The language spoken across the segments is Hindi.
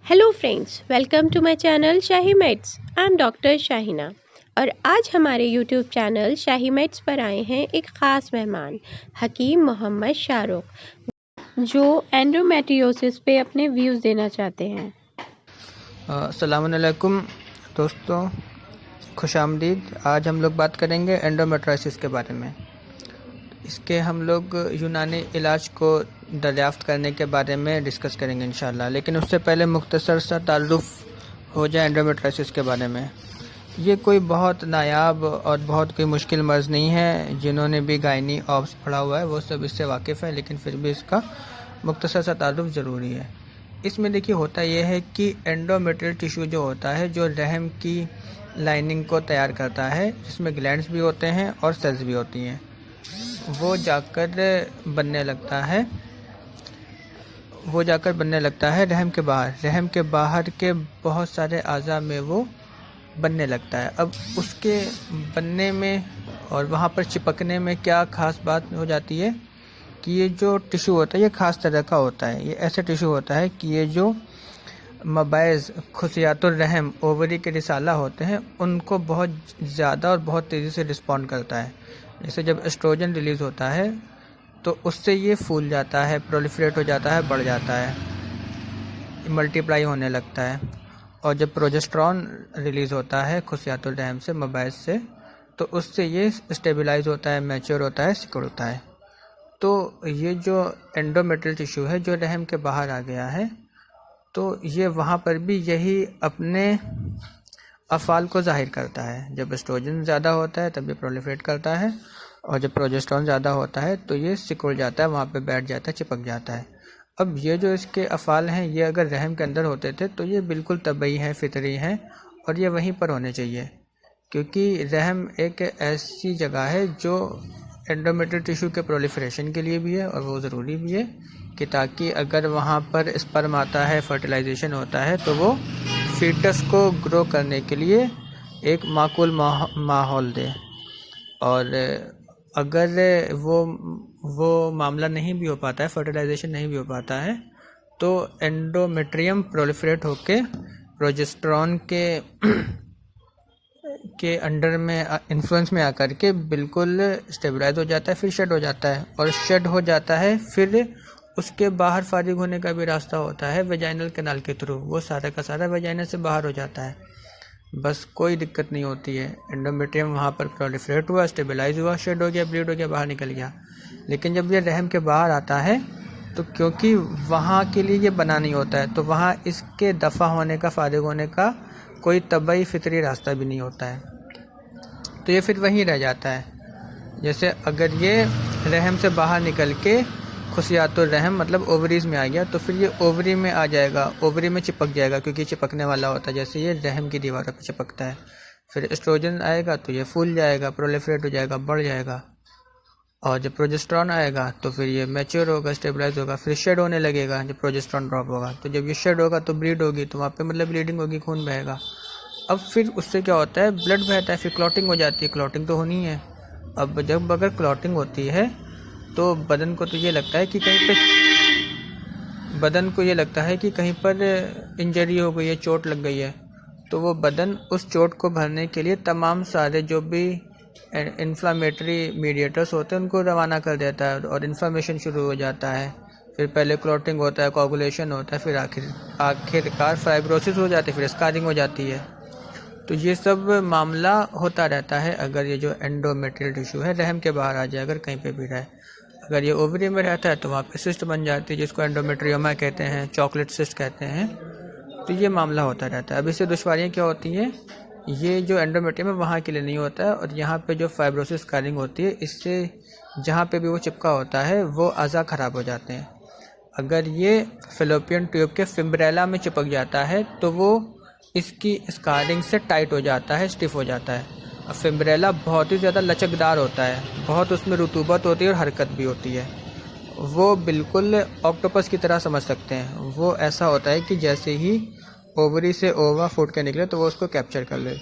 Hello friends, welcome to my channel Shahi meds. I am doctor Shahina और आज हमारे यूट्यूब चैनल शाही मेड्स पर आए हैं एक ख़ास मेहमान हकीम मोहम्मद शाहरुख, जो एंडोमेट्रियोसिस पे अपने व्यूज़ देना चाहते हैं। अस्सलाम वालेकुम दोस्तों, खुशामदीद। आज हम लोग बात करेंगे एंडोमेट्राइसिस के बारे में। इसके हम लोग यूनानी इलाज को दरियाफ्त करने के बारे में डिस्कस करेंगे इंशाल्लाह। लेकिन उससे पहले मुख्तसर सा ताल्लुफ़ हो जाए एंडोमेट्राइसिस के बारे में। ये कोई बहुत नायाब और बहुत कोई मुश्किल मर्ज़ नहीं है। जिन्होंने भी गायनी ऑब्स पढ़ा हुआ है वो सब इससे वाकिफ़ है, लेकिन फिर भी इसका मुख्तसर सा ताल्लुफ़ ज़रूरी है। इसमें देखिए, होता यह है कि एंडोमेट्रियल टिश्यू जो होता है, जो रहम की लाइनिंग को तैयार करता है, जिसमें ग्लैंड्स भी होते हैं और सेल्स भी होती हैं, वो जाकर बनने लगता है रहम के बाहर के बहुत सारे अज़ा में वो बनने लगता है। अब उसके बनने में और वहाँ पर चिपकने में क्या ख़ास बात हो जाती है कि ये जो टिश्यू होता है ये ख़ास तरह का होता है। ये ऐसा टिश्यू होता है कि ये जो मबाइज़ खुसियातुर रहम ओवरी के रिसाला होते हैं, उनको बहुत ज़्यादा और बहुत तेज़ी से रिस्पॉन्ड करता है। जैसे जब एस्ट्रोजन रिलीज़ होता है तो उससे ये फूल जाता है, प्रोलिफरेट हो जाता है, बढ़ जाता है, मल्टीप्लाई होने लगता है। और जब प्रोजेस्टेरॉन रिलीज़ होता है खुसियातुर रहम से, मबाइज़ से, तो उससे ये स्टेबलाइज होता है, मैच्योर होता है, सिकुड़ता है। तो ये जो एंडोमेट्रियल टिश्यू है जो रहम के बाहर आ गया है, तो ये वहाँ पर भी यही अपने अफ़ाल को ज़ाहिर करता है। जब एस्ट्रोजन ज़्यादा होता है तब ये प्रोलिफरेट करता है, और जब प्रोजेस्टेरॉन ज़्यादा होता है तो ये सिकुड़ जाता है, वहाँ पे बैठ जाता है, चिपक जाता है। अब ये जो इसके अफ़ाल हैं, ये अगर रहम के अंदर होते थे तो ये बिल्कुल तबई हैं, फितरी हैं, और ये वहीं पर होने चाहिए। क्योंकि रहम एक ऐसी जगह है जो एंडोमेट्रियल टिश्यू के प्रोलिफरेशन के लिए भी है, और वो ज़रूरी भी है कि ताकि अगर वहाँ पर स्पर्म आता है, फर्टिलाइजेशन होता है, तो वो फीटस को ग्रो करने के लिए एक माकूल माहौल दे। और अगर वो मामला नहीं भी हो पाता है, फर्टिलाइजेशन नहीं भी हो पाता है, तो एंडोमेट्रियम प्रोलिफरेट होके प्रोजेस्टेरॉन के अंडर में इन्फ्लुएंस में आकर के बिल्कुल स्टेबलाइज हो जाता है, फिर शेड हो जाता है। और शेड हो जाता है, फिर उसके बाहर फारिग होने का भी रास्ता होता है वेजाइनल कैनाल के थ्रू। वो सारा का सारा वेजाइना से बाहर हो जाता है, बस कोई दिक्कत नहीं होती है। एंडोमेट्रियम वहाँ पर प्रोलिफरेट हुआ, स्टेबलाइज हुआ, शेड हो गया, ब्लीड हो गया, बाहर निकल गया। लेकिन जब ये रहम के बाहर आता है तो क्योंकि वहाँ के लिए ये बना नहीं होता है, तो वहाँ इसके दफ़ा होने का, फारिग होने का कोई तबई फितरी रास्ता भी नहीं होता है, तो ये फिर वहीं रह जाता है। जैसे अगर ये रहम से बाहर निकल के खुसियातुर रहम मतलब ओवरीज़ में आ गया, तो फिर ये ओवरी में आ जाएगा, ओवरी में चिपक जाएगा, क्योंकि चिपकने वाला होता है। जैसे ये रहम की दीवारों पर चिपकता है, फिर एस्ट्रोजन आएगा तो ये फूल जाएगा, प्रोलिफरेट हो जाएगा, बढ़ जाएगा। और जब प्रोजेस्टेरॉन आएगा तो फिर ये मैच्योर होगा, स्टेबलाइज होगा, फिर शेड होने लगेगा। जब प्रोजेस्टेरॉन ड्रॉप होगा तो जब ये शेड होगा तो ब्लीड होगी, तो वहाँ पे मतलब ब्लीडिंग होगी, खून बहेगा। अब फिर उससे क्या होता है, ब्लड बहता है, फिर क्लॉटिंग हो जाती है। क्लॉटिंग तो होनी है। अब जब अगर क्लॉटिंग होती है तो बदन को ये लगता है कि कहीं पर इंजरी हो गई है, चोट लग गई है, तो वो बदन उस चोट को भरने के लिए तमाम सारे जो भी इन्फ्लामेटरी मीडिएटर्स होते हैं उनको रवाना कर देता है, और इन्फ्लामेशन शुरू हो जाता है। फिर पहले क्लॉटिंग होता है, कोगुलेशन होता है, फिर आखिरकार फाइब्रोसिस हो जाती है, फिर स्कारिंग हो जाती है। तो ये सब मामला होता रहता है अगर ये जो एंडोमेट्रियल टिश्यू है रहम के बाहर आ जाए, अगर कहीं पे भी रहे। अगर ये ओवरी में रहता है तो वहाँ पे सिस्ट बन जाती है, जिसको एंडोमेट्रियोमा कहते हैं, चॉकलेट सिस्ट कहते हैं। तो ये मामला होता रहता है। अब इससे दुश्वारियाँ क्या होती हैं, ये जो एंडोमेट्रियम है वहाँ के लिए नहीं होता है, और यहाँ पे जो फाइब्रोसिस स्कारिंग होती है, इससे जहाँ पे भी वो चिपका होता है वो अज़ा ख़राब हो जाते हैं। अगर ये फेलोपियन ट्यूब के फिम्ब्रेला में चिपक जाता है तो वो इसकी स्कारिंग से टाइट हो जाता है, स्टिफ हो जाता है। अब फिम्ब्रेला बहुत ही ज़्यादा लचकदार होता है, बहुत उसमें रुतूबत होती है और हरकत भी होती है। वो बिल्कुल ऑक्टोपस की तरह समझ सकते हैं। वो ऐसा होता है कि जैसे ही ओवरी से ओवा फूट के निकले तो वो उसको कैप्चर कर ले,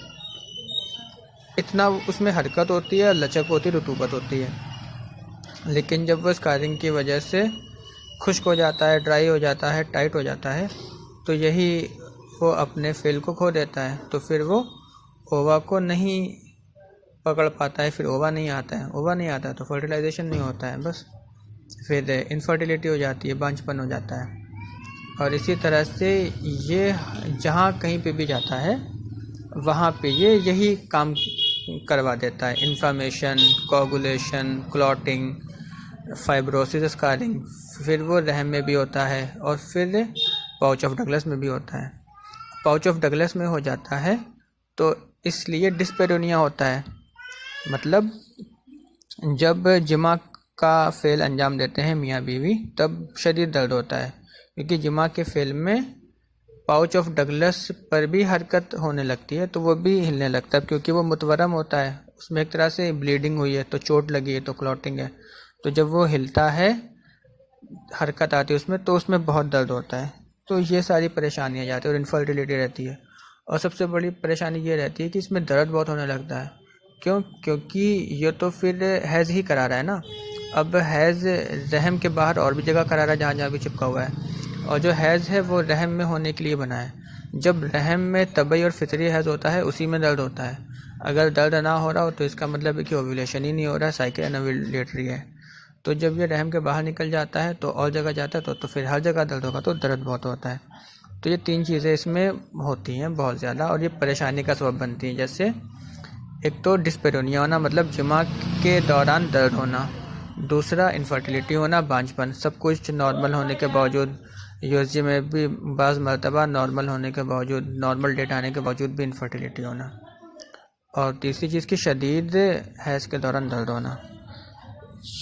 इतना उसमें हरकत होती है, लचक होती है, रुतूबत होती है। लेकिन जब वो स्कारिंग की वजह से खुश्क हो जाता है, ड्राई हो जाता है, टाइट हो जाता है, तो यही वो अपने फेल को खो देता है, तो फिर वो ओवा को नहीं पकड़ पाता है, फिर ओवा नहीं आता है तो फर्टिलाइजेशन नहीं होता है, बस फिर इनफर्टिलिटी हो जाती है, बांझपन हो जाता है। और इसी तरह से ये जहाँ कहीं पे भी जाता है वहाँ पे ये यही काम करवा देता है, inflammation, coagulation, clotting, fibrosis, scarring. फिर वो रहम में भी होता है और फिर पाउच ऑफ डगलस में भी होता है। पाउच ऑफ डगलस में हो जाता है तो इसलिए डिस्पेरोनिया होता है, मतलब जब जिमा का फेल अंजाम देते हैं मियाँ बीवी तब शदीद दर्द होता है, क्योंकि जिमा के फेल में पाउच ऑफ डगलस पर भी हरकत होने लगती है, तो वो भी हिलने लगता है, क्योंकि वो मुतवरम होता है, उसमें एक तरह से ब्लीडिंग हुई है, तो चोट लगी है, तो क्लॉटिंग है, तो जब वो हिलता है, हरकत आती है उसमें, तो उसमें बहुत दर्द होता है। तो ये सारी परेशानियाँ जाती है और इनफर्टिलिटी रहती है। और सबसे बड़ी परेशानी ये रहती है कि इसमें दर्द बहुत होने लगता है। क्यों? क्योंकि ये तो फिर हैज़ ही करा रहा है ना। अब हैज़ रहम के बाहर और भी जगह करा रहा है जहाँ जहाँ भी चिपका हुआ है, और जो हैज़ है वो रहम में होने के लिए बना है। जब रहम में तबई और फितरी हैज़ होता है उसी में दर्द होता है। अगर दर्द ना हो रहा हो तो इसका मतलब है कि ओव्यूलेशन ही नहीं हो रहा है, साइकिल अनओव्यूलेटरी है। तो जब ये रहम के बाहर निकल जाता है तो और जगह जाता है तो फिर हर जगह दर्द होगा, तो दर्द बहुत होता है। तो ये 3 चीज़ें इसमें होती हैं बहुत ज़्यादा, और ये परेशानी का सबब बनती हैं। जैसे एक तो डिस्पेरोनिया होना, मतलब जिमा के दौरान दर्द होना। दूसरा इनफर्टिलिटी होना, बांझपन, सब कुछ नॉर्मल होने के बावजूद, यूएसजी में भी बाज़ मरतबा नॉर्मल होने के बावजूद, नॉर्मल डेट आने के बावजूद भी इनफर्टिलिटी होना। और तीसरी चीज़ की शदीद हैज़ के दौरान दर्द होना,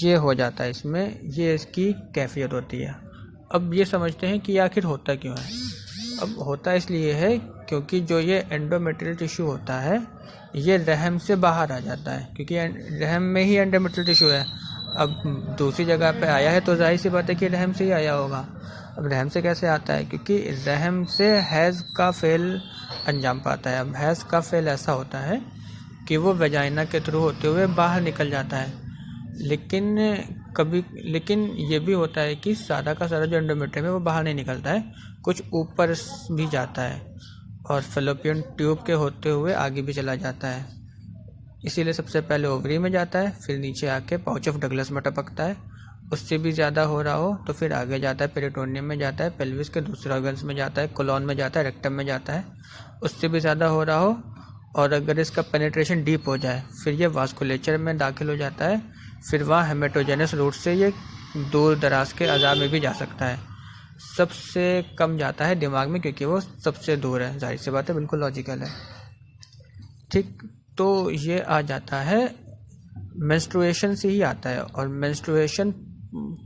ये हो जाता है इसमें, ये इसकी कैफियत होती है। अब ये समझते हैं कि आखिर होता क्यों है। अब होता इसलिए है क्योंकि जो ये एंडोमेट्रियल टिश्यू होता है ये रहम से बाहर आ जाता है, क्योंकि रहम में ही एंडोमेट्रियल टिश्यू है। अब दूसरी जगह पे आया है तो जाहिर सी बात है कि रहम से ही आया होगा। अब रहम से कैसे आता है? क्योंकि रहम से हैज़ का फेल अंजाम पाता है। अब हैज़ का फेल ऐसा होता है कि वो वेजाइना के थ्रू होते हुए बाहर निकल जाता है, लेकिन ये भी होता है कि सारा का सारा जो एंडोमेट्रियम है वो बाहर नहीं निकलता है, कुछ ऊपर भी जाता है और फेलोपियन ट्यूब के होते हुए आगे भी चला जाता है। इसीलिए सबसे पहले ओवरी में जाता है, फिर नीचे आके पाउच ऑफ डगलस में टपकता है। उससे भी ज़्यादा हो रहा हो तो फिर आगे जाता है, पेरिटोनियम में जाता है, पेल्विस के दूसरे ऑर्गन्स में जाता है, कोलोन में जाता है, रेक्टम में जाता है। उससे भी ज़्यादा हो रहा हो और अगर इसका पेनिट्रेशन डीप हो जाए फिर ये वास्कुलेचर में दाखिल हो जाता है, फिर वहाँ हेमेटोजेनस रूट से ये दूर दराज के अज़ा में भी जा सकता है। सबसे कम जाता है दिमाग में, क्योंकि वो सबसे दूर है, जाहिर सी बात है, बिल्कुल लॉजिकल है। ठीक, तो ये आ जाता है मेंस्ट्रुएशन से ही आता है। और मेंस्ट्रुएशन,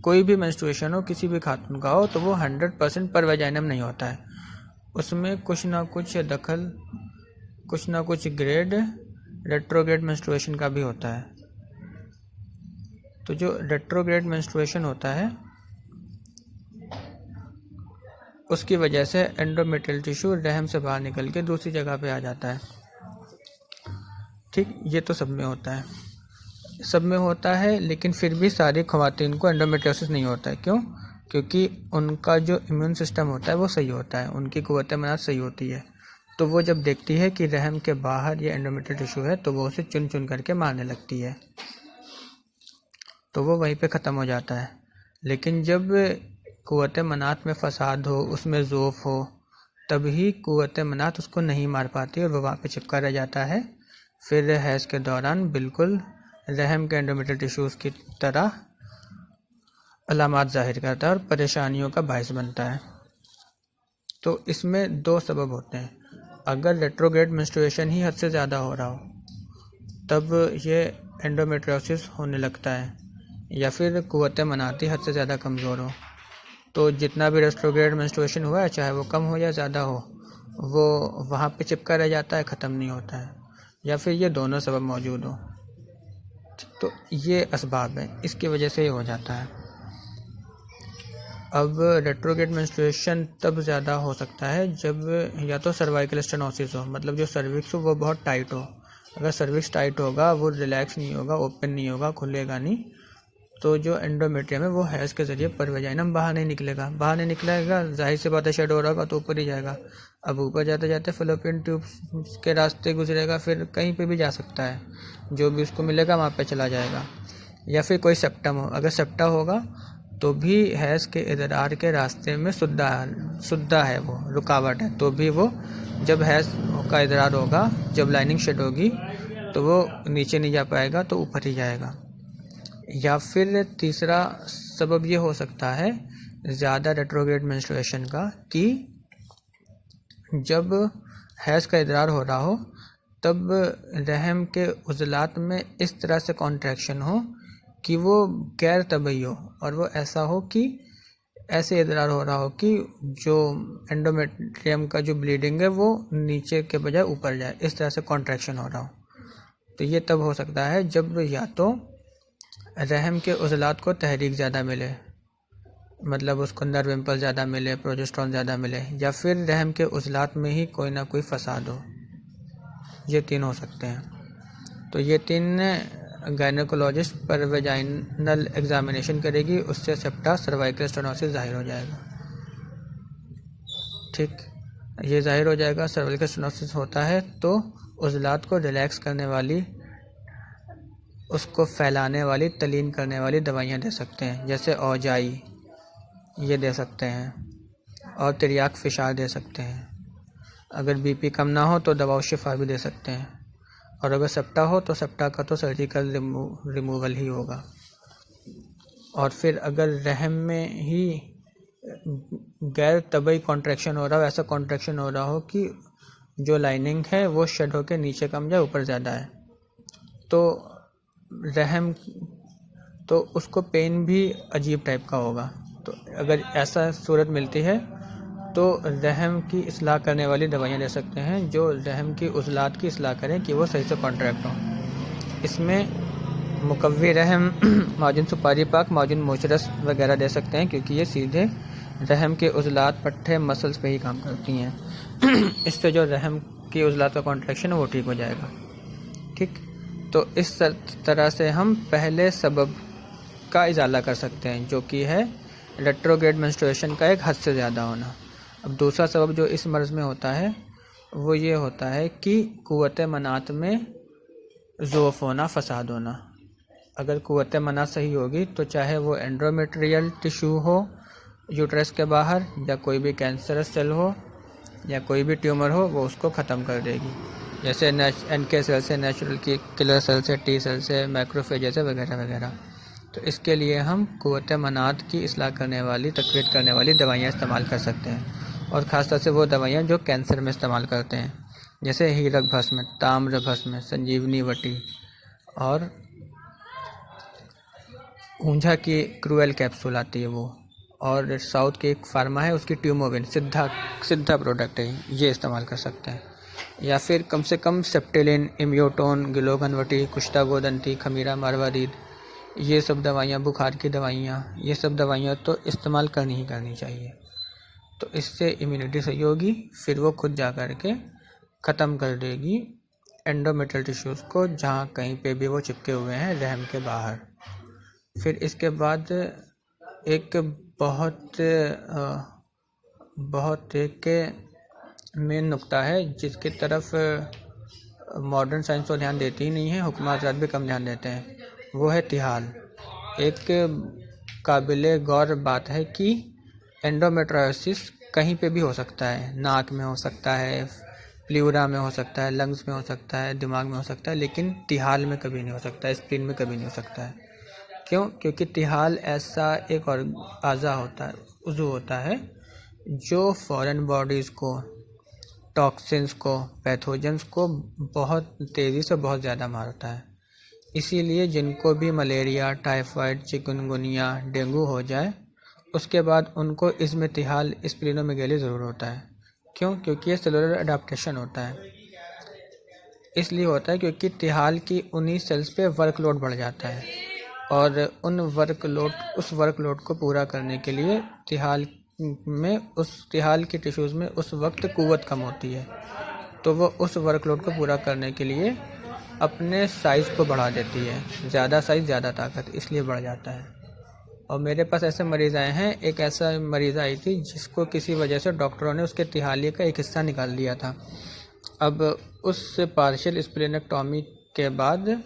कोई भी मेंस्ट्रुएशन हो किसी भी खातून का हो तो वो 100% पर वेजाइनम नहीं होता है, उसमें कुछ ना कुछ दखल, कुछ ना कुछ ग्रेड रेट्रोग्रेड मेंस्ट्रुएशन का भी होता है। तो जो रेट्रोग्रेड मेंस्ट्रुएशन होता है उसकी वजह से एंडोमेट्रियल टिश्यू रहम से बाहर निकल के दूसरी जगह पे आ जाता है। ठीक, ये तो सब में होता है, लेकिन फिर भी सारी ख़वातीन को एंडोमेट्रियोसिस नहीं होता है। क्यों? क्योंकि उनका जो इम्यून सिस्टम होता है वो सही होता है, उनकी क़ुव्वत मनात सही होती है। तो वो जब देखती है कि रहम के बाहर ये एंडोमेट्रियल टिश्यू है तो वो उसे चुन चुन करके मारने लगती है, तो वो वहीं पे ख़त्म हो जाता है। लेकिन जब क़ुव्वत मनात में फ़साद हो, उसमें ज़ोफ़ हो, तभी क़ुव्वत मनात उसको नहीं मार पाती और वो वहाँ पे चिपका रह जाता है। फिर हैज़ के दौरान बिल्कुल रहम के एंडोमेट्रियल टिश्यूज़ की तरह अलामात ज़ाहिर करता है और परेशानियों का बायस बनता है। तो इसमें 2 सबब होते हैं। अगर रेट्रोग्रेड मेंस्ट्रुएशन ही हद से ज़्यादा हो रहा हो तब ये एंडोमेट्रियोसिस होने लगता है, या फिर क़ुव्वत मनाती हद से ज़्यादा कमज़ोर हो। तो जितना भी रेट्रोग्रेड मेंस्ट्रुएशन हुआ है, चाहे वो कम हो या ज़्यादा हो, वो वहाँ पे चिपका रह जाता है, ख़त्म नहीं होता है, या फिर ये दोनों सबब मौजूद हो। तो ये असबाब हैं, इसकी वजह से ये हो जाता है। अब रेट्रोग्रेड मेंस्ट्रुएशन तब ज़्यादा हो सकता है जब या तो सर्वाइकल स्टेनोसिस हो, मतलब जो सर्विक्स हो वो बहुत टाइट हो। अगर सर्विक्स टाइट होगा, वो रिलैक्स नहीं होगा, ओपन नहीं होगा, खुलेगा नहीं, तो जो एंडोमेट्रियम है वो हैज़ के ज़रिए परवेजाइनम बाहर नहीं निकलेगा। बाहर नहीं निकलेगा, जाहिर सी बात है शेड हो रहा होगा तो ऊपर ही जाएगा। अब ऊपर जाते जाते फैलोपियन ट्यूब के रास्ते गुजरेगा, फिर कहीं पे भी जा सकता है, जो भी उसको मिलेगा वहाँ पे चला जाएगा। या फिर कोई सेप्टम हो, अगर सेप्टा होगा तो भी हैज़ के इदरार के रास्ते में सुद्धा है, वो रुकावट है, तो भी वो जब हैज़ का इदरार होगा, जब लाइनिंग शेड होगी तो वो नीचे नहीं जा पाएगा, तो ऊपर ही जाएगा। या फिर तीसरा सबब ये हो सकता है ज़्यादा रेट्रोग्रेड मेंस्ट्रुएशन का, कि जब हैज़ का इदरार हो रहा हो तब रहम के उज़लात में इस तरह से कॉन्ट्रैक्शन हो कि वो गैर तबई हो, और वो ऐसा हो कि ऐसे इदरार हो रहा हो कि जो एंडोमेट्रियम का जो ब्लीडिंग है वो नीचे के बजाय ऊपर जाए, इस तरह से कॉन्ट्रैक्शन हो रहा हो। तो ये तब हो सकता है जब या तो रहम के उज़लात को तहरीक ज़्यादा मिले, मतलब उसको नर्व इम्पल्स ज़्यादा मिले, प्रोजेस्टेरॉन ज़्यादा मिले, या फिर रहम के उज़लात में ही कोई ना कोई फसाद हो। ये तीन हो सकते हैं। तो ये तीन गायनेकोलॉजिस्ट पर वेजाइनल एग्जामिनेशन करेगी, उससे सेप्टा सर्वाइकल स्टेनोसिस जाहिर हो जाएगा। ठीक, ये जाहिर हो जाएगा। सर्वाइकल स्टेनोसिस होता है तो उज़लात को रिलैक्स करने वाली, उसको फैलाने वाली, तलीन करने वाली दवाइयाँ दे सकते हैं, जैसे औजाई ये दे सकते हैं, और तिर्याक फिशार दे सकते हैं। अगर बीपी कम ना हो तो दवा शिफा भी दे सकते हैं, और अगर सेप्टा हो तो सेप्टा का तो सर्जिकल रिमूवल ही होगा। और फिर अगर रहम में ही गैर तबई कॉन्ट्रैक्शन हो रहा हो, ऐसा कॉन्ट्रैक्शन हो रहा हो कि जो लाइनिंग है वो शेड होकर नीचे कम जाए, ऊपर ज़्यादा है, तो रहम, तो उसको पेन भी अजीब टाइप का होगा। तो अगर ऐसा सूरत मिलती है तो रहम की इस्लाह करने वाली दवाइयाँ दे सकते हैं, जो रहम की उज़लात की इस्लाह करें कि वो सही से कॉन्ट्रैक्ट हो। इसमें मुकव्वी रहम, माजुन सुपारी पाक, माजुन मोचरस वगैरह दे सकते हैं, क्योंकि ये सीधे रहम के उज़लात, पट्टे, मसल्स पे ही काम करती हैं। इससे जो रहम की उज़लात का कॉन्ट्रैक्शन है वो ठीक हो जाएगा। ठीक, तो इस तरह से हम पहले सबब का इजाला कर सकते हैं, जो कि है रेट्रोग्रेड मेंस्ट्रुएशन का एक हद से ज़्यादा होना। अब दूसरा सबब जो इस मर्ज़ में होता है वो ये होता है कि क़ुव्वत मनात में ज़ोफ़ होना, फसाद होना। अगर क़ुव्वत मनात सही होगी तो चाहे वो एंडोमेट्रियल टिश्यू हो यूट्रस के बाहर, या कोई भी कैंसरस सेल हो, या कोई भी ट्यूमर हो, वो उसको ख़त्म कर देगी। जैसे NK सेल से, नेचुरल की किलर सेल से, T सेल से, मैक्रोफेज से वगैरह वगैरह। तो इसके लिए हम क़ुव्वत मनात की इस्लाह करने वाली, तक़वियत करने वाली दवाइयाँ इस्तेमाल कर सकते हैं, और ख़ासतौर से वो दवाइयाँ जो कैंसर में इस्तेमाल करते हैं, जैसे हीरक भस्म, ताम्र भस्म, संजीवनी वटी, और ऊंझा की क्रूएल कैप्सूल आती है वो, और साउथ की एक फार्मा है उसकी ट्यूमोविन, सिद्धा प्रोडक्ट है, ये इस्तेमाल कर सकते हैं। या फिर कम से कम सेप्टेलिन, इम्यूटोन, गिलोगनवटी, कुश्ता गोदंती, खमीरा मारवारीद, ये सब दवाइयाँ, बुखार की दवाइयाँ, ये सब दवाइयाँ तो इस्तेमाल करनी ही करनी चाहिए। तो इससे इम्यूनिटी सही होगी, फिर वो खुद जा कर के ख़त्म कर देगी एंडोमेट्रियल टिश्यूज़ को, जहाँ कहीं पे भी वो चिपके हुए हैं रहम के बाहर। फिर इसके बाद एक बहुत एक मेन नुक्ता है जिसकी तरफ मॉडर्न साइंस तो ध्यान देती ही नहीं है, हुक्मा हज़रात भी कम ध्यान देते हैं, वो है तिहाल। एक काबिले गौर बात है कि एंडोमेट्रियोसिस कहीं पे भी हो सकता है, नाक में हो सकता है, प्ल्यूरा में हो सकता है, लंग्स में हो सकता है, दिमाग में हो सकता है, लेकिन तिहाल में कभी नहीं हो सकता, स्प्लीन में कभी नहीं हो सकता है। क्यों? क्योंकि तिहाल ऐसा एक और आज़ा होता है, उज़ू होता है, जो फॉरेन बॉडीज़ को, टॉक्सिन्स को, पैथोजेंस को बहुत तेज़ी से बहुत ज़्यादा मारता है। इसीलिए जिनको भी मलेरिया, टाइफाइड, चिकनगुनिया, डेंगू हो जाए, उसके बाद उनको इसमें तिहाल, स्प्लीनोमेगेली ज़रूर होता है। क्यों? क्योंकि ये सेलुलर अडाप्टेशन होता है। इसलिए होता है क्योंकि तिहाल की उन्हीं सेल्स पे वर्कलोड बढ़ जाता है, और उस वर्कलोड को पूरा करने के लिए तिहाल की टिश्यूज़ में उस वक्त क़ुव्वत कम होती है, तो वो उस वर्कलोड को पूरा करने के लिए अपने साइज़ को बढ़ा देती है। ज़्यादा साइज़ ज़्यादा ताकत, इसलिए बढ़ जाता है। और मेरे पास ऐसे मरीज़ आए हैं। एक ऐसा मरीज़ आई थी जिसको किसी वजह से डॉक्टरों ने उसके तिहाली का एक हिस्सा निकाल दिया था। अब उस पार्शियल स्प्लेनेक्टॉमी के बाद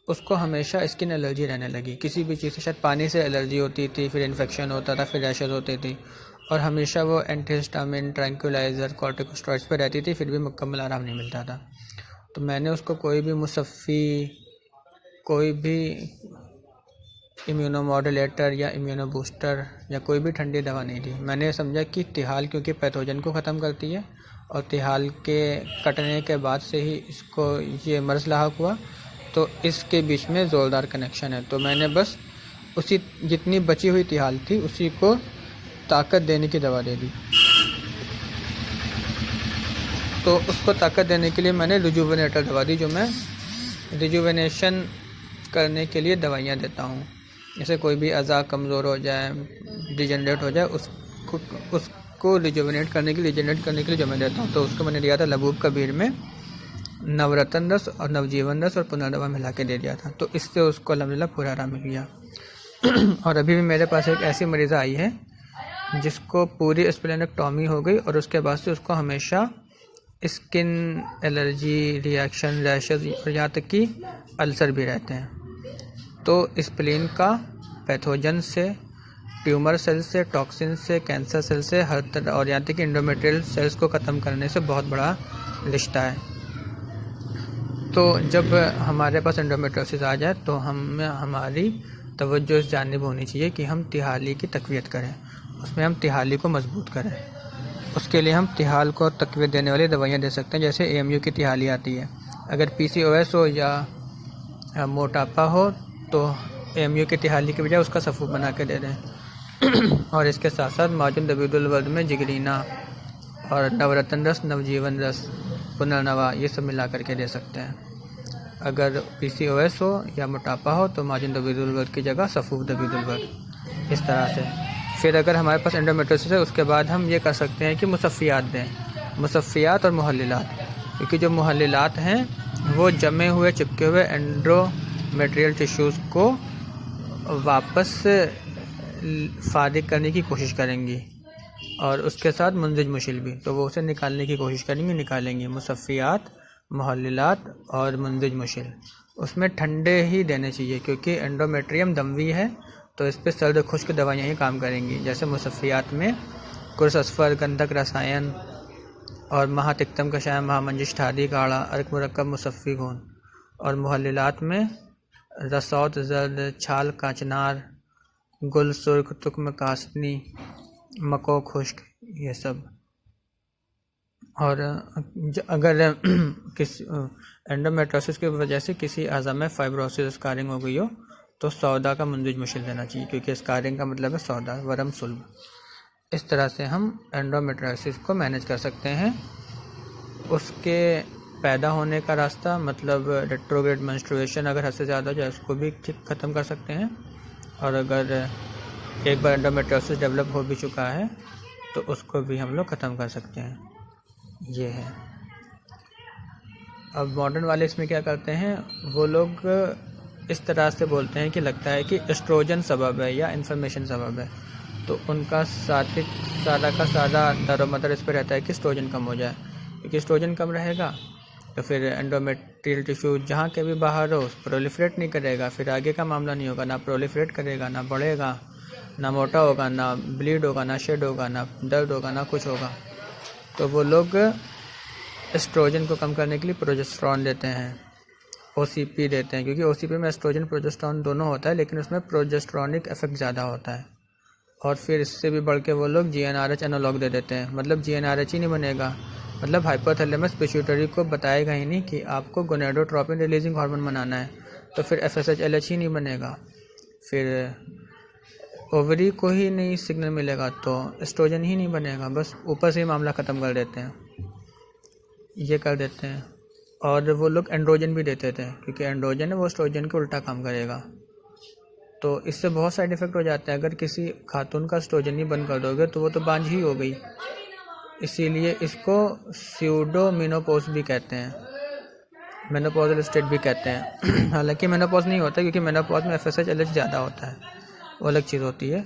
उसको हमेशा स्किन एलर्जी रहने लगी, किसी भी चीज़ से। शायद पानी से एलर्जी होती थी, फिर इन्फेक्शन होता था, फिर रैशेज होती थी, और हमेशा वो एंटीहिस्टामिन, ट्रैंक्विलाइज़र, कॉर्टिकोस्टेरॉइड्स पे रहती थी, फिर भी मुकम्मल आराम नहीं मिलता था। तो मैंने उसको कोई भी मुसफ़ी, कोई भी इम्यूनो मॉड्यूलेटर या इम्यूनो बूस्टर या कोई भी ठंडी दवा नहीं दी। मैंने समझा कि तिहाल क्योंकि पैथोजन को ख़त्म करती है, और तिहाल के कटने के बाद से ही इसको ये मर्ज़ लाहक हुआ, तो इसके बीच में ज़ोरदार कनेक्शन है। तो मैंने बस उसी जितनी बची हुई तिहाल थी उसी को ताकत देने की दवा दे दी। तो उसको ताकत देने के लिए मैंने रिजुवेनेटर दवा दी, जो मैं रिजुवेनेशन करने के लिए दवाइयाँ देता हूँ। जैसे कोई भी अज़ा कमज़ोर हो जाए, डिजेनरेट हो जाए, उसको रिजुवेनेट करने के लिए जो मैं देता हूँ। तो उसको मैंने दिया था लबूब कबीर में नवरत्न रस और नवजीवन रस और पुनर्दवा मिला के दे दिया था। तो इससे उसको अल्हम्दुलिल्लाह पूरा आराम मिल गया। और अभी भी मेरे पास एक ऐसी मरीज़ा आई है जिसको पूरी स्प्लेनेक्टॉमी हो गई, और उसके बाद से उसको हमेशा स्किन एलर्जी, रिएक्शन, रैशेज और यहाँ तक कि अल्सर भी रहते हैं। तो स्प्लीन का पैथोजन से, ट्यूमर सेल से, टॉक्सिन से, कैंसर सेल से, हर तरह, और यहाँ तक कि एंडोमेट्रियल सेल्स को ख़त्म करने से बहुत बड़ा रिश्ता है। तो जब हमारे पास एंडोमेट्रियोसिस आ जाए तो हमारी तवज्जो इस जानिब होनी चाहिए कि हम तिहाली की तक़वियत करें, उसमें हम तिहाली को मजबूत करें। उसके लिए हम तिहाल को तक़वियत देने वाली दवाइयाँ दे सकते हैं। जैसे AMU की तिहाली आती है। अगर PCOS हो या मोटापा हो तो AMU की तिहाली के बजाय उसका सफ़ूफ बना के दे दें। और इसके साथ साथ माजुन दबीदुल वर्द में जिगरीना और नवरत्न रस, नवजीवन रस, पुनर्नवा, ये सब मिला करके दे सकते हैं। अगर PCOS हो या मोटापा हो तो माजुन दबीदुल वर्द की जगह सफ़ूफ दबीदुल वर्द, इस तरह से। फिर अगर हमारे पास एंडोमेट्रियोसिस है, उसके बाद हम ये कर सकते हैं कि मुसफ़ियात दें, मुसफ़ियात और मुहल्लिलात। क्योंकि जो मुहल्लिलात हैं वो जमे हुए, चिपके हुए एंडोमेट्रियल टिश्यूज़ को वापस फारिग करने की कोशिश करेंगी, और उसके साथ मुंजिज मुशिल भी, तो वो उसे निकालने की कोशिश निकालेंगी। मुसफ़ियात, मुहल्लिलात और मुंजिज मुशिल। उसमें ठंडे ही देने चाहिए क्योंकि एंडोमेट्रियम दमवी है, तो इस पर सर्द खुश्क दवाइयाँ ही काम करेंगी। जैसे मुसफ़ियात में कुर्स अस्फर, गंधक रसायन और महातिक्तम कषाय, महामंजिश ठादी काढ़ा, अर्क मुरक्कब, मुसफ़ी खून। और मुहल्लिलात में रसौत जर्द, छाल काचनार, गुल सुर्ख, तुक्म कासनी, मको खुश्क, ये सब। और अगर किस एंडोमेट्रियोसिस की वजह से किसी अज़ा में फाइब्रोसिस, स्कारिंग हो गई हो तो सौदा का मुंजिज मुशिल देना चाहिए, क्योंकि स्कारिंग का मतलब है सौदा, वरम सुल्ब। इस तरह से हम एंडोमेट्रियोसिस को मैनेज कर सकते हैं। उसके पैदा होने का रास्ता, मतलब रेट्रोग्रेड मेंस्ट्रुएशन अगर हद से ज़्यादा हो जाए, उसको भी ख़त्म कर सकते हैं। और अगर एक बार एंडोमेट्रियोसिस डेवलप हो भी चुका है तो उसको भी हम लोग ख़त्म कर सकते हैं। ये है। अब मॉडर्न वाले इसमें क्या करते हैं, वो लोग इस तरह से बोलते हैं कि लगता है कि एस्ट्रोजन सबब है या इन्फॉर्मेशन सबब है, तो उनका सारा का सारा दारोमदार इस पर रहता है कि एस्ट्रोजन कम हो जाए। क्योंकि एस्ट्रोजन कम रहेगा तो फिर एंडोमेट्रियल टिश्यू जहाँ के भी बाहर हो प्रोलिफरेट नहीं करेगा, फिर आगे का मामला नहीं होगा, ना प्रोलिफरेट करेगा, ना बढ़ेगा, ना मोटा होगा, ना ब्लीड होगा, ना शेड होगा, ना दर्द होगा, ना कुछ होगा। तो वो लोग एस्ट्रोजन को कम करने के लिए प्रोजेस्टेरॉन देते हैं, OCP देते हैं, क्योंकि OCP में एस्ट्रोजन प्रोजेस्टेरॉन दोनों होता है, लेकिन उसमें प्रोजेस्टेरॉनिक इफेक्ट ज़्यादा होता है। और फिर इससे भी बढ़ के वो लोग GnRH एनालॉग दे देते हैं, मतलब GnRH ही नहीं बनेगा, मतलब हाइपोथैलेमस पिट्यूटरी को बताएगा ही नहीं कि आपको गोनेडोट्रोपिन रिलीजिंग हार्मोन बनाना है, तो फिर FSH-LH ही नहीं बनेगा, फिर ओवरी को ही नहीं सिग्नल मिलेगा, तो एस्ट्रोजन ही नहीं बनेगा। बस ऊपर से ही मामला ख़त्म कर देते हैं, ये कर देते हैं। और वो लोग एंड्रोजन भी देते थे, क्योंकि एंड्रोजन है वो एस्ट्रोजन के उल्टा काम करेगा, तो इससे बहुत साइड इफ़ेक्ट हो जाते हैं। अगर किसी खातून का एस्ट्रोजन ही बंद कर दोगे तो वो तो बांझ ही हो गई, इसीलिए इसको स्यूडो मेनोपॉज भी कहते हैं। मेनोपॉजल स्टेट भी कहते हैं। हालांकि मेनोपॉज नहीं होता क्योंकि मेनोपॉज में FSH LH ज़्यादा होता है, वो अलग चीज़ होती है,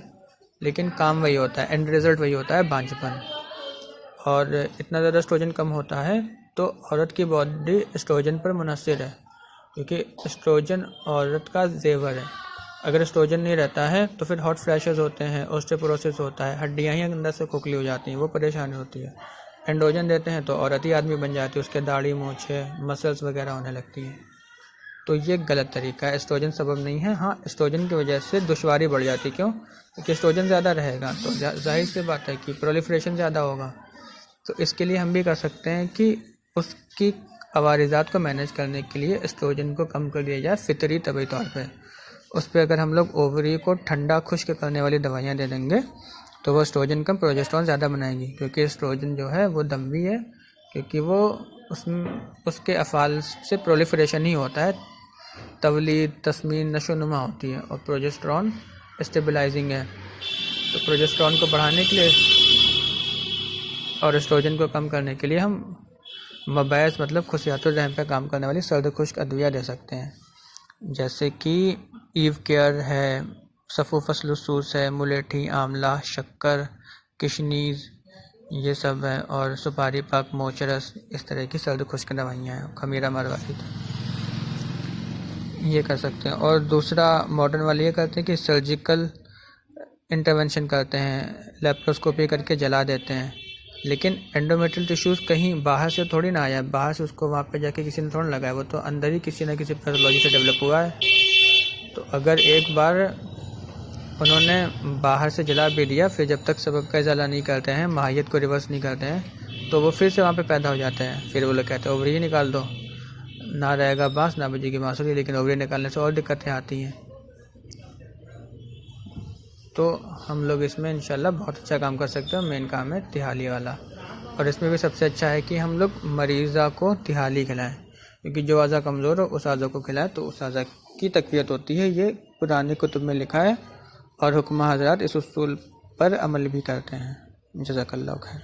लेकिन काम वही होता है, एंड रिजल्ट वही होता है, बांझपन। और इतना ज़्यादा एस्ट्रोजन कम होता है तो औरत की बॉडी एस्ट्रोजन पर मुनहसर है, क्योंकि एस्ट्रोजन औरत का जेवर है। अगर एस्ट्रोजन नहीं रहता है तो फिर हॉट फ्लैशेस होते हैं, ऑस्टियोपोरोसिस होता है, हड्डियाँ ही अंदर से खोखली हो जाती हैं, वो परेशानी होती है। एंड्रोजन देते हैं तो औरत ही आदमी बन जाती है, उसके दाढ़ी मूछे मसल्स वगैरह होने लगती हैं। तो ये गलत तरीका है, एस्ट्रोजन सबब नहीं है। हाँ, एस्ट्रोजन की वजह से दुश्वारी बढ़ जाती है। क्यों? क्योंकि एस्ट्रोजन ज़्यादा रहेगा तो जाहिर सी बात है कि प्रोलिफरेशन ज़्यादा होगा। तो इसके लिए हम भी कर सकते हैं कि उसकी अवारिज़ात को मैनेज करने के लिए एस्ट्रोजन को कम कर दिया जाए फितरी तबी तौर पे। उस पर अगर हम लोग ओवरी को ठंडा खुश्क करने वाली दवाइयाँ दे देंगे तो वो एस्ट्रोजन कम प्रोजेस्टेरॉन ज़्यादा बनाएगी, क्योंकि एस्ट्रोजन जो है वो दम्भी है, क्योंकि वो उसके अफ़ाल से प्रोलिफरेशन ही होता है, तवलीद तस्मीन नशोनुमा होती है, और प्रोजेस्टेरॉन स्टेबलाइजिंग है। तो प्रोजेस्टेरॉन को बढ़ाने के लिए और एस्ट्रोजन को कम करने के लिए हम मबैस मतलब खुशियातुर रहम पर काम करने वाली सर्द खुश्क अद्विया दे सकते हैं, जैसे कि ईव केयर है, सफ़ूफसलसूस है, मुलेठी, आंवला, शक्कर, किशनीज़, ये सब है, और सुपारी पाक, मोचरस, इस तरह की सर्द खुश्क दवाइयाँ हैं, खमीरा मरवाहिद, ये कर सकते हैं। और दूसरा मॉडर्न वाले ये करते हैं कि सर्जिकल इंटरवेंशन करते हैं, लेप्रोस्कोपी करके जला देते हैं, लेकिन एंडोमेट्रियल टिश्यूज़ कहीं बाहर से थोड़ी ना आया, बाहर से उसको वहाँ पे जाके किसी ने थोड़ा लगाया, वो तो अंदर ही किसी न किसी पैथोलॉजी से डेवलप हुआ है। तो अगर एक बार उन्होंने बाहर से जला भी दिया, फिर जब तक सबब का इजाला नहीं करते हैं, माहियत को रिवर्स नहीं करते हैं, तो वो फिर से वहाँ पे पैदा हो जाते हैं। फिर वो लोग कहते हैं ओवरी ही निकाल दो, ना रहेगा बांस ना बजेगी बांसुरी, लेकिन ओवरी निकालने से और दिक्कतें आती हैं। तो हम लोग इसमें इंशाल्लाह बहुत अच्छा काम कर सकते हैं। मेन काम है तिहाली वाला, और इसमें भी सबसे अच्छा है कि हम लोग मरीज़ा को तिहाली खिलाएं, क्योंकि जो आज़ा कमज़ोर हो उस आज़ा को खिलाएं तो उस आज़ा की तक़वियत होती है। ये पुरानी कुतुब में लिखा है और हुक्मा हज़रात इस उसूल पर अमल भी करते हैं। जज़ाकल्लाह खैर।